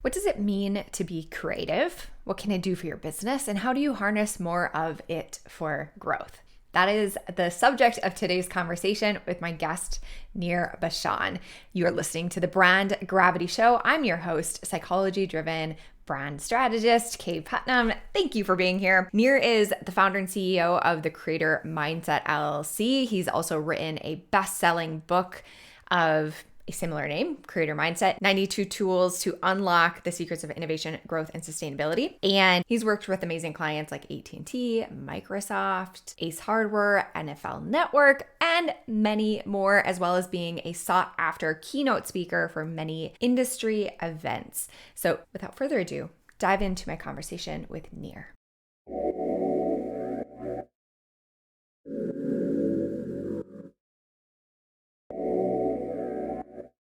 What does it mean to be creative? What can it do for your business? And how do you harness more of it for growth? That is the subject of today's conversation with my guest, Nir Bashan. You are listening to the Brand Gravity Show. I'm your host, psychology-driven brand strategist, Kaye Putnam. Thank you for being here. Nir is the founder and CEO of the Creator Mindset LLC. He's also written a best-selling book of a similar name, Creator Mindset, 92 Tools to Unlock the Secrets of Innovation, Growth, and Sustainability. And he's worked with amazing clients like AT&T, Microsoft, Ace Hardware, NFL Network, and many more, as well as being a sought-after keynote speaker for many industry events. So without further ado, dive into my conversation with Nir.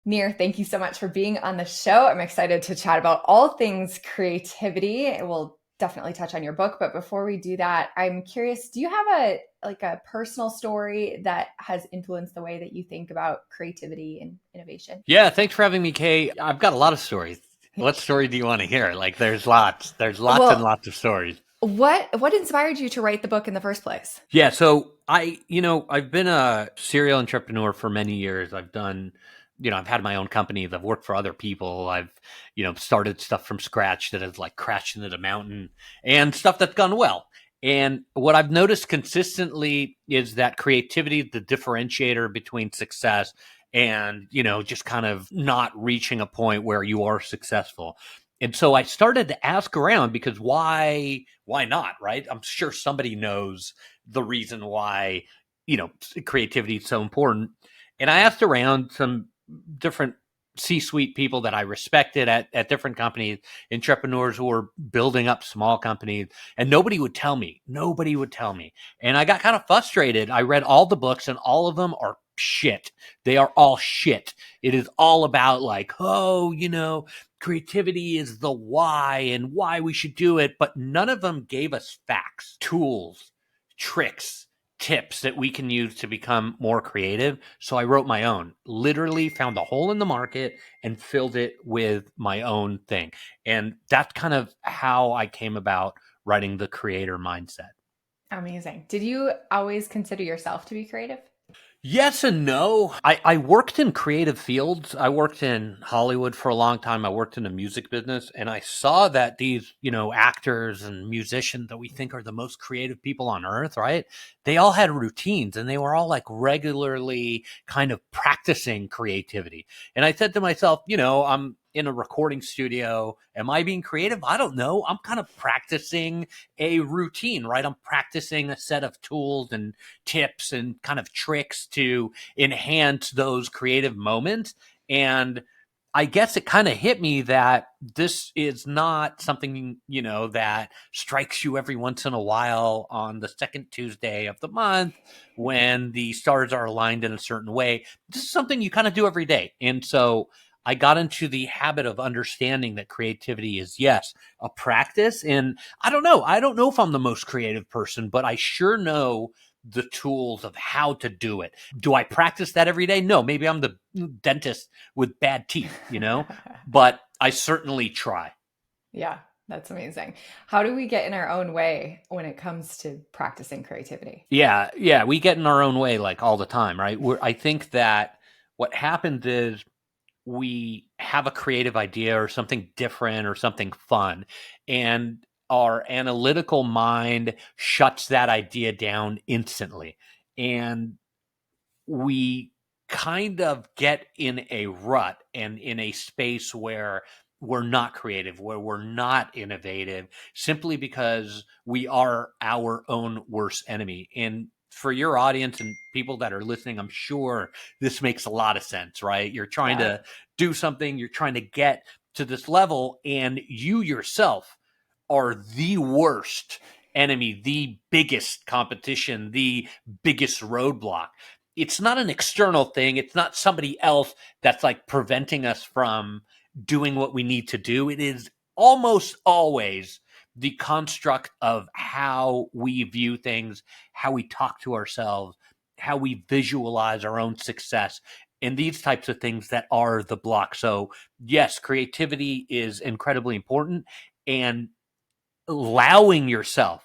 Nir, thank you so much for being on the show. I'm excited to chat about all things creativity. We'll definitely touch on your book, but before we do that, I'm curious, do you have a personal story that has influenced the way that you think about creativity and innovation? Yeah, thanks for having me, Kay. I've got a lot of stories. What story do you want to hear? There's lots. There's lots and Well, lots of stories. what inspired you to write the book in the first place? Yeah, so I've been a serial entrepreneur for many years. I've had my own companies. I've worked for other people. I've, started stuff from scratch that has crashed into the mountain and stuff that's gone well. And what I've noticed consistently is that creativity is the differentiator between success and, just kind of not reaching a point where you are successful. And so I started to ask around because why not, right? I'm sure somebody knows the reason why, creativity is so important. And I asked around some different C-suite people that I respected at different companies, entrepreneurs who were building up small companies, and nobody would tell me. Nobody would tell me. And I got kind of frustrated. I read all the books and all of them are shit. They are all shit. It is all about creativity is the why and why we should do it, but none of them gave us facts, tools, tricks, tips that we can use to become more creative. So I wrote my own, literally found a hole in the market and filled it with my own thing. And that's kind of how I came about writing the Creator Mindset. Amazing. Did you always consider yourself to be creative? Yes and no. I worked in creative fields. I worked in Hollywood for a long time. I worked in the music business, and I saw that these, actors and musicians that we think are the most creative people on earth, right? They all had routines and they were all regularly kind of practicing creativity. And I said to myself, I'm in a recording studio. Am I being creative? I don't know. I'm kind of practicing a routine, right? I'm practicing a set of tools and tips and kind of tricks to enhance those creative moments. And I guess it kind of hit me that this is not something, that strikes you every once in a while on the second Tuesday of the month when the stars are aligned in a certain way. This is something you kind of do every day. And so I got into the habit of understanding that creativity is, yes, a practice. And I don't know. I don't know if I'm the most creative person, but I sure know the tools of how to do it. Do I practice that every day? No, maybe I'm the dentist with bad teeth, but I certainly try. Yeah, that's amazing. How do we get in our own way when it comes to practicing creativity? Yeah, we get in our own way all the time, right? I think that what happens is we have a creative idea or something different or something fun, and our analytical mind shuts that idea down instantly. And we kind of get in a rut and in a space where we're not creative, where we're not innovative, simply because we are our own worst enemy. And for your audience and people that are listening, I'm sure this makes a lot of sense, right? You're trying Yeah. to do something, you're trying to get to this level, and you yourself are the worst enemy, the biggest competition, the biggest roadblock. It's not an external thing. It's not somebody else that's preventing us from doing what we need to do. It is almost always the construct of how we view things, how we talk to ourselves, how we visualize our own success. and these types of things that are the block. So yes, creativity is incredibly important, and allowing yourself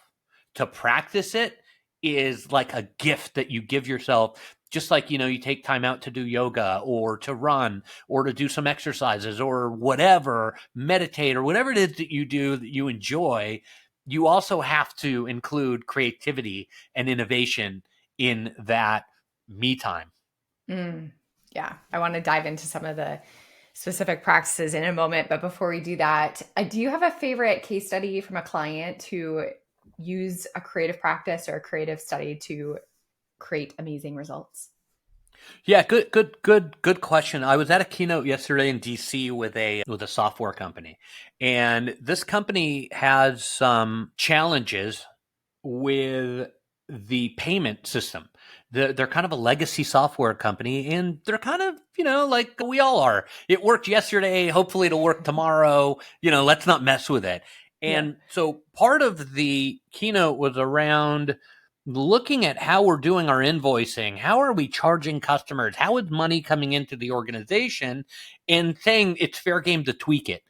to practice it is like a gift that you give yourself. Just like, you take time out to do yoga or to run or to do some exercises or whatever, meditate or whatever it is that you do that you enjoy, you also have to include creativity and innovation in that me time. Mm, yeah, I want to dive into some of the specific practices in a moment. But before we do that, do you have a favorite case study from a client who used a creative practice or a creative study to create amazing results? Yeah, good question. I was at a keynote yesterday in DC with a software company, and this company has some challenges with the payment system. They're kind of a legacy software company, and they're kind of, like we all are. It worked yesterday. Hopefully it'll work tomorrow. Let's not mess with it. Yeah. And so part of the keynote was around looking at how we're doing our invoicing. How are we charging customers? How is money coming into the organization? And saying it's fair game to tweak it.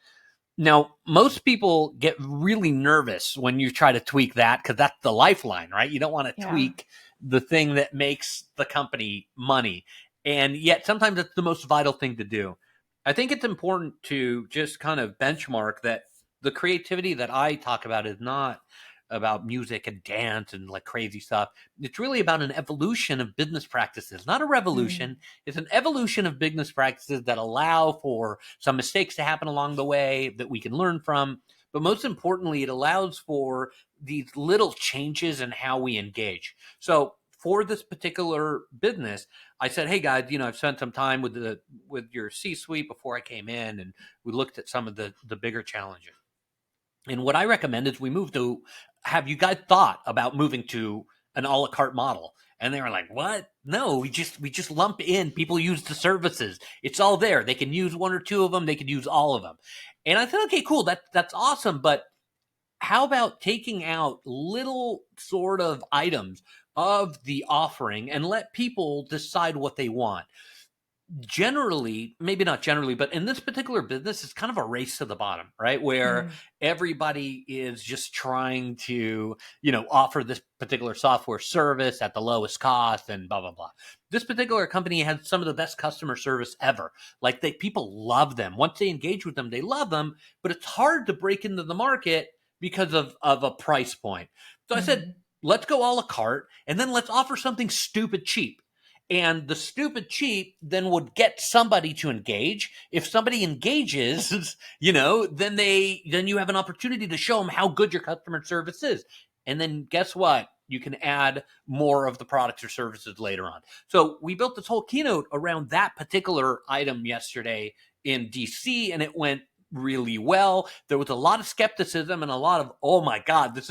Now, most people get really nervous when you try to tweak that because that's the lifeline, right? You don't want to Yeah. tweak the thing that makes the company money. And yet sometimes it's the most vital thing to do. I think it's important to just kind of benchmark that the creativity that I talk about is not about music and dance and like crazy stuff. It's really about an evolution of business practices, not a Mm, revolution. It's an evolution of business practices that allow for some mistakes to happen along the way that we can learn from. But most importantly, it allows for these little changes in how we engage. So for this particular business, I said, "Hey guys, I've spent some time with your C-suite before I came in, and we looked at some of the bigger challenges. And what I recommend is we move to, have you guys thought about moving to an a la carte model?" And they were like, "What? No, we just lump in. People use the services. It's all there. They can use one or two of them. They can use all of them." And I said, "Okay, cool. That's awesome. But how about taking out little sort of items of the offering and let people decide what they want?" Generally, maybe not generally, but in this particular business, it's kind of a race to the bottom, right? Where mm, everybody is just trying to, offer this particular software service at the lowest cost and blah, blah, blah. This particular company has some of the best customer service ever. Like people love them. Once they engage with them, they love them, but it's hard to break into the market because of a price point. So I said, mhm, let's go a la carte and then let's offer something stupid cheap, and the stupid cheap then would get somebody to engage. If somebody engages, then you have an opportunity to show them how good your customer service is. And then guess what? You can add more of the products or services later on. So we built this whole keynote around that particular item yesterday in DC, and it went really well. There was a lot of skepticism and a lot of, oh my God,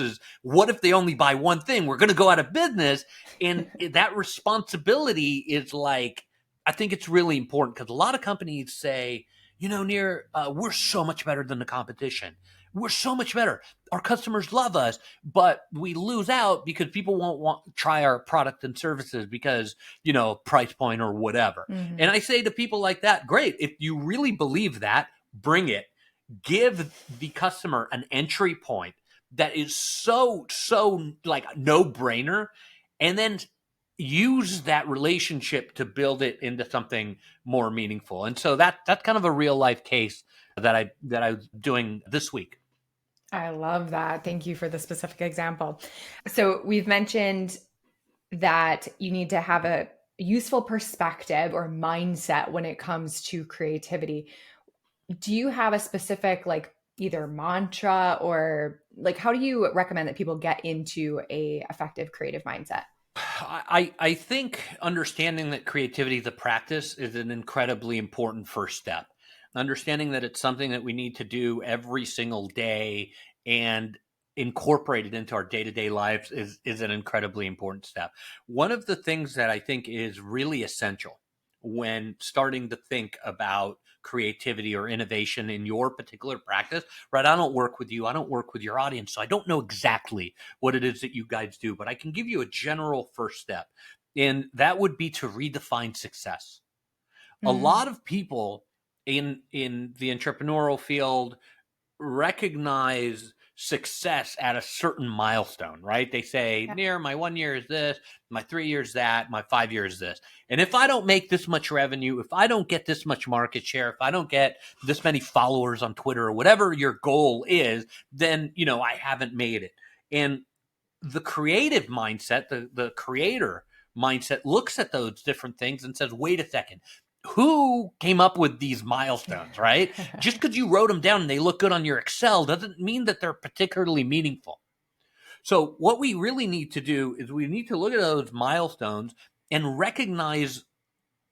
what if they only buy one thing? We're going to go out of business. And that responsibility is like, I think it's really important because a lot of companies say, we're so much better than the competition. We're so much better. Our customers love us, but we lose out because people won't want to try our product and services because, price point or whatever. And mhm, I say to people like that, great. If you really believe that, bring it. Give the customer an entry point that is so like no brainer, and then use that relationship to build it into something more meaningful. And so that's kind of a real life case that I was doing this week. I love that. Thank you for the specific example. So we've mentioned that you need to have a useful perspective or mindset when it comes to creativity. Do you have a specific, like, either mantra or like how do you recommend that people get into a effective creative mindset? I think understanding that creativity is a practice is an incredibly important first step. Understanding that it's something that we need to do every single day and incorporate it into our day-to-day lives is an incredibly important step. One of the things that I think is really essential when starting to think about creativity or innovation in your particular practice, right? I don't work with you. I don't work with your audience. So I don't know exactly what it is that you guys do, but I can give you a general first step. And that would be to redefine success. A Mm. lot of people in the entrepreneurial field recognize success at a certain milestone, right? They say, Yeah. near my 1 year is this, my 3 years that, my 5 years is this. And if I don't make this much revenue, if I don't get this much market share, if I don't get this many followers on Twitter or whatever your goal is, then, I haven't made it. And the creative mindset, the creator mindset looks at those different things and says, wait a second, who came up with these milestones, right? Just because you wrote them down and they look good on your Excel doesn't mean that they're particularly meaningful. So what we really need to do is we need to look at those milestones and recognize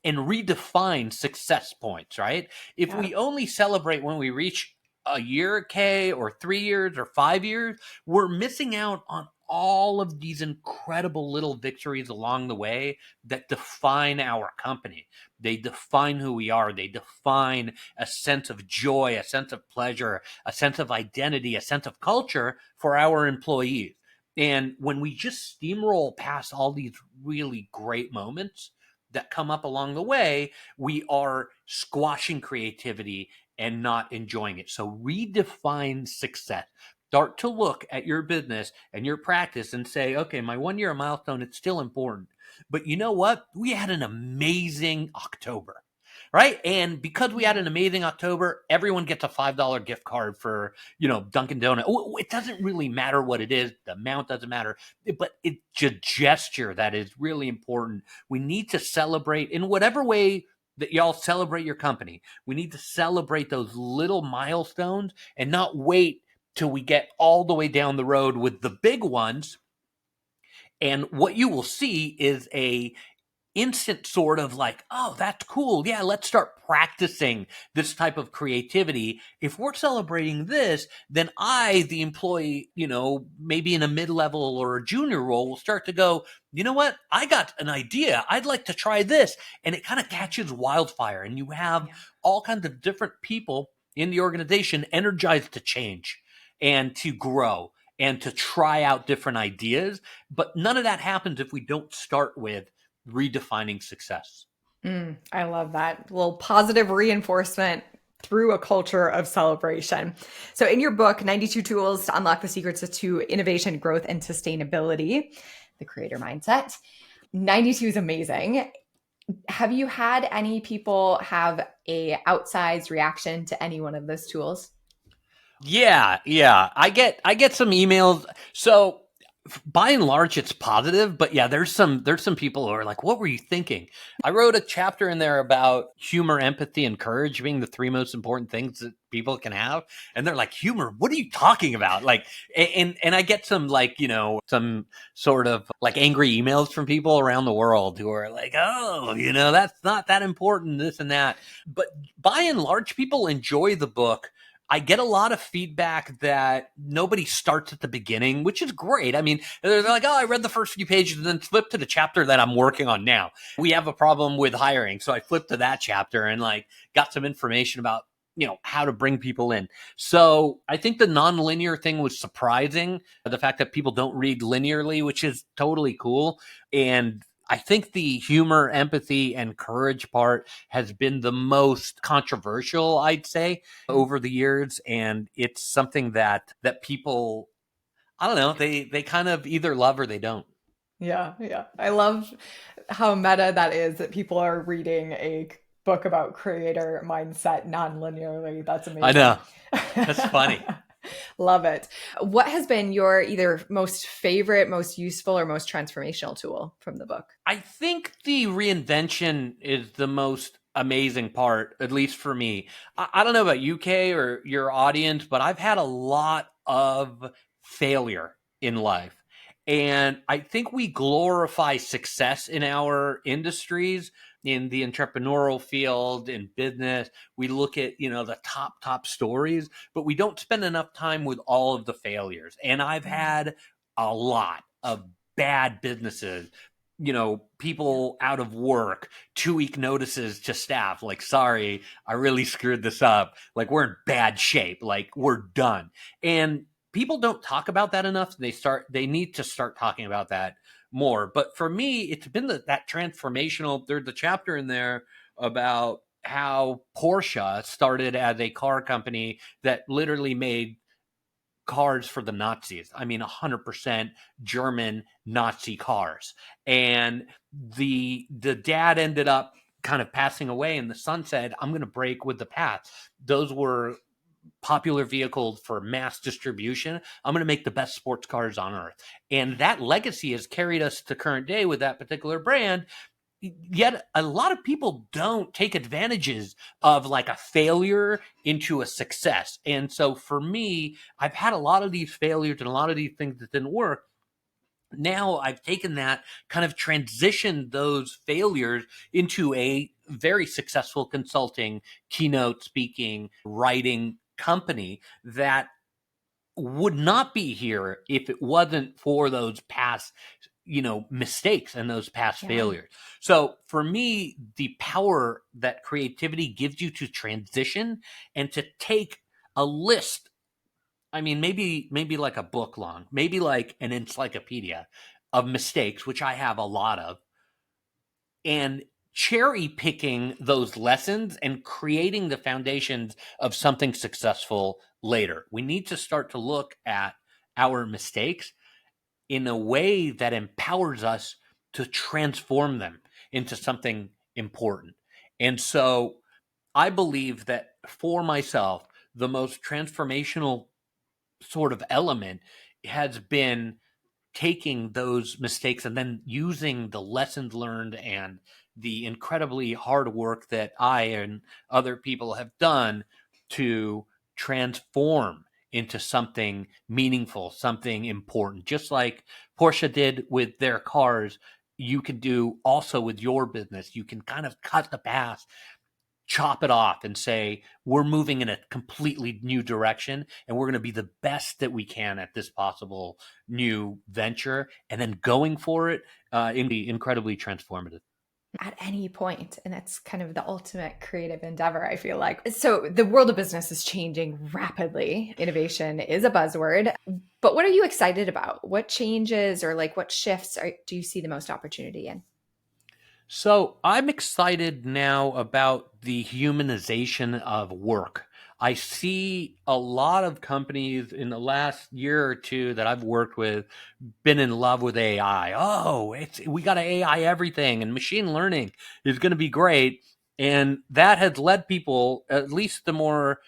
and redefine success points, right? If Yeah. we only celebrate when we reach a year, K, or 3 years or 5 years, we're missing out on all of these incredible little victories along the way that define our company. They define who we are. They define a sense of joy, a sense of pleasure, a sense of identity, a sense of culture for our employees. And when we just steamroll past all these really great moments that come up along the way, we are squashing creativity and not enjoying it. So redefine success. Start to look at your business and your practice and say, okay, my 1 year milestone, it's still important. But you know what? We had an amazing October, right? And because we had an amazing October, everyone gets a $5 gift card for, Dunkin' Donut. It doesn't really matter what it is. The amount doesn't matter, but it's a gesture that is really important. We need to celebrate in whatever way that y'all celebrate your company. We need to celebrate those little milestones and not wait till we get all the way down the road with the big ones. And what you will see is a instant sort of like, oh, that's cool. Yeah, let's start practicing this type of creativity. If we're celebrating this, then I, the employee, maybe in a mid-level or a junior role, will start to go, you know what? I got an idea. I'd like to try this. And it kind of catches wildfire. And you have Yeah. all kinds of different people in the organization energized to change and to grow and to try out different ideas. But none of that happens if we don't start with redefining success. I love that little positive reinforcement through a culture of celebration. So, in your book, 92 Tools to Unlock the Secrets to Innovation, Growth, and Sustainability, the Creator Mindset, 92 is amazing. Have you had any people have a outsized reaction to any one of those tools? Yeah. I get some emails. So by and large it's positive, but yeah, there's some people who are like, what were you thinking? I wrote a chapter in there about humor, empathy, and courage being the three most important things that people can have. And they're like, humor, what are you talking about? Like, and I get some, like, some sort of like angry emails from people around the world who are like, oh, that's not that important, this and that. But by and large, people enjoy the book. I get a lot of feedback that nobody starts at the beginning, which is great. I mean, they're like, oh, I read the first few pages and then flip to the chapter that I'm working on now. We have a problem with hiring. So I flipped to that chapter and like got some information about, how to bring people in. So I think the nonlinear thing was surprising. The fact that people don't read linearly, which is totally cool. And I think the humor, empathy, and courage part has been the most controversial, I'd say, over the years, and it's something that people, I don't know, they kind of either love or they don't. Yeah, yeah. I love how meta that is that people are reading a book about creator mindset non-linearly. That's I amazing. know. That's funny. Love it. What has been your either most favorite, most useful, or most transformational tool from the book? I think the reinvention is the most amazing part, at least for me. I don't know about UK or your audience, but I've had a lot of failure in life. And I think we glorify success in our industries, in the entrepreneurial field, in business. We look at, the top stories, but we don't spend enough time with all of the failures. And I've had a lot of bad businesses, Yeah. people out of work, 2 week notices to staff, like, sorry, I really screwed this up. Like, we're in bad shape. Like, we're done. And people don't talk about that enough. They need to start talking about that more. But for me, it's been that transformational. There's a chapter in there about how Porsche started as a car company that literally made cars for the Nazis. I mean, 100% German Nazi cars. And the dad ended up kind of passing away, and the son said, I'm going to break with the past. Those were popular vehicles for mass distribution. I'm going to make the best sports cars on earth. And that legacy has carried us to current day with that particular brand. Yet a lot of people don't take advantages of like a failure into a success. And so for me, I've had a lot of these failures and a lot of these things that didn't work. Now I've taken that, kind of transitioned those failures into a very successful consulting, keynote speaking, writing company that would not be here if it wasn't for those past mistakes and those past Yeah. failures. So for me, the power that creativity gives you to transition and to take a list, I mean, maybe like a book long, maybe like an encyclopedia of mistakes, which I have a lot of, and cherry picking those lessons and creating the foundations of something successful later. We need to start to look at our mistakes in a way that empowers us to transform them into something important. And so I believe that for myself, the most transformational sort of element has been taking those mistakes and then using the lessons learned and the incredibly hard work that I and other people have done to transform into something meaningful, something important. Just like Porsche did with their cars, you can do also with your business. You can kind of cut the past, chop it off and say, we're moving in a completely new direction and we're going to be the best that we can at this possible new venture, and then going for it in the incredibly transformative. At any point, and that's kind of the ultimate creative endeavor, I feel like. So the world of business is changing rapidly. Innovation is a buzzword, but what are you excited about? What changes or like what shifts do you see the most opportunity in? So I'm excited now about the humanization of work. I see a lot of companies in the last year or two that I've worked with been in love with AI. Oh, we got to AI everything, and machine learning is going to be great. And that has led people, at least the more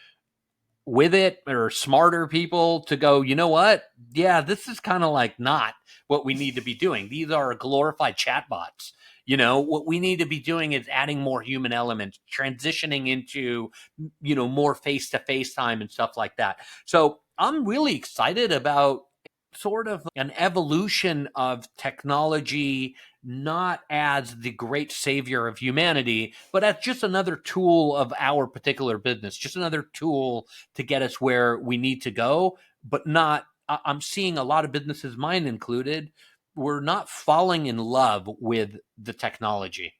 with it or smarter people, to go, you know what? Yeah, this is kind of like not what we need to be doing. These are glorified chatbots. What we need to be doing is adding more human elements, transitioning into, more face to face time and stuff like that. So I'm really excited about sort of an evolution of technology, not as the great savior of humanity, but as just another tool of our particular business, just another tool to get us where we need to go, but not. I'm seeing a lot of businesses, mine included, we're not falling in love with the technology.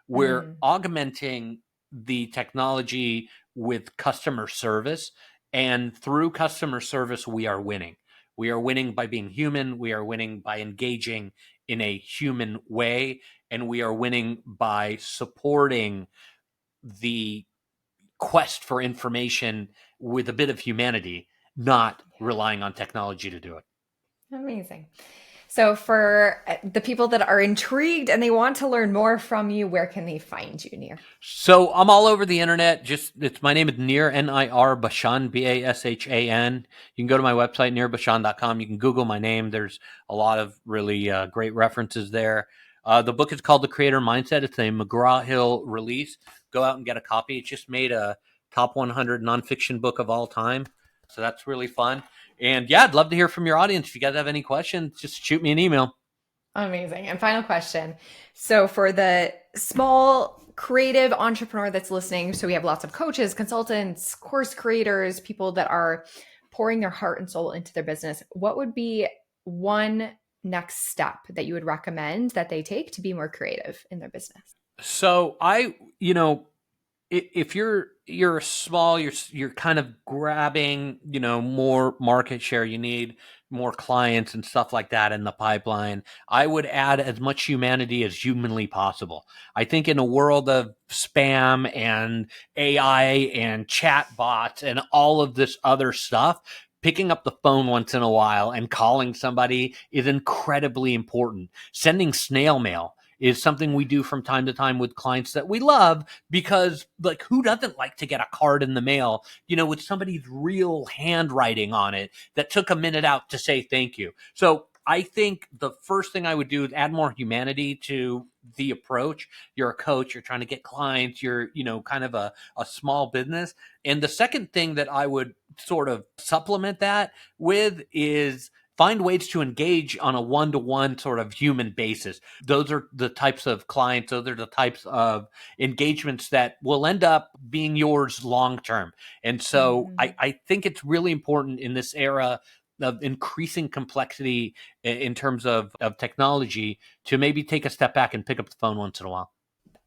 We're Mm, augmenting the technology with customer service. And through customer service, we are winning. We are winning by being human. We are winning by engaging in a human way. And we are winning by supporting the quest for information with a bit of humanity, not relying on technology to do it. amazing. So, for the people that are intrigued and they want to learn more from you, where can they find you, Near? So I'm all over the internet. Just it's my name is Nir, Nir Bashan, Bashan. You can go to my website nirbashan.com. You can Google my name. There's a lot of really great references there. The book is called The Creator Mindset. It's a McGraw Hill release. Go out and get a copy. It just made a top 100 nonfiction book of all time. So that's really fun. And yeah, I'd love to hear from your audience. If you guys have any questions, just shoot me an email. Amazing. And final question. So, for the small creative entrepreneur that's listening, so we have lots of coaches, consultants, course creators, people that are pouring their heart and soul into their business. What would be one next step that you would recommend that they take to be more creative in their business? So if you're small, you're kind of grabbing more market share. You need more clients and stuff like that in the pipeline, I would add as much humanity as humanly possible. I think in a world of spam and AI and chat bots and all of this other stuff, picking up the phone once in a while and calling somebody is incredibly important. Sending snail mail is something we do from time to time with clients that we love, because like, who doesn't like to get a card in the mail, with somebody's real handwriting on it that took a minute out to say thank you. So I think the first thing I would do is add more humanity to the approach. You're a coach, you're trying to get clients, you're, kind of a small business. And the second thing that I would sort of supplement that with is find ways to engage on a one-to-one sort of human basis. Those are the types of clients, those are the types of engagements that will end up being yours long-term. And so Mhm. I think it's really important in this era of increasing complexity in terms of technology to maybe take a step back and pick up the phone once in a while.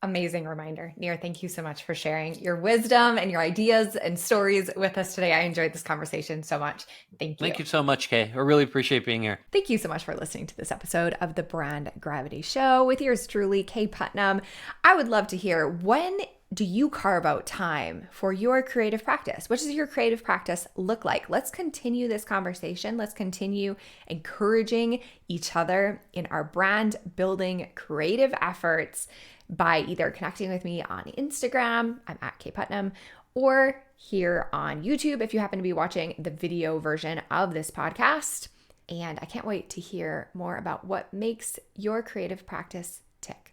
Amazing reminder. Nir, thank you so much for sharing your wisdom and your ideas and stories with us today. I enjoyed this conversation so much. Thank you. Thank you so much, Kaye. I really appreciate being here. Thank you so much for listening to this episode of the Brand Gravity Show with yours truly, Kaye Putnam. I would love to hear, when do you carve out time for your creative practice? What does your creative practice look like? Let's continue this conversation. Let's continue encouraging each other in our brand building creative efforts by either connecting with me on Instagram, I'm at Kaye Putnam, or here on YouTube if you happen to be watching the video version of this podcast. And I can't wait to hear more about what makes your creative practice tick.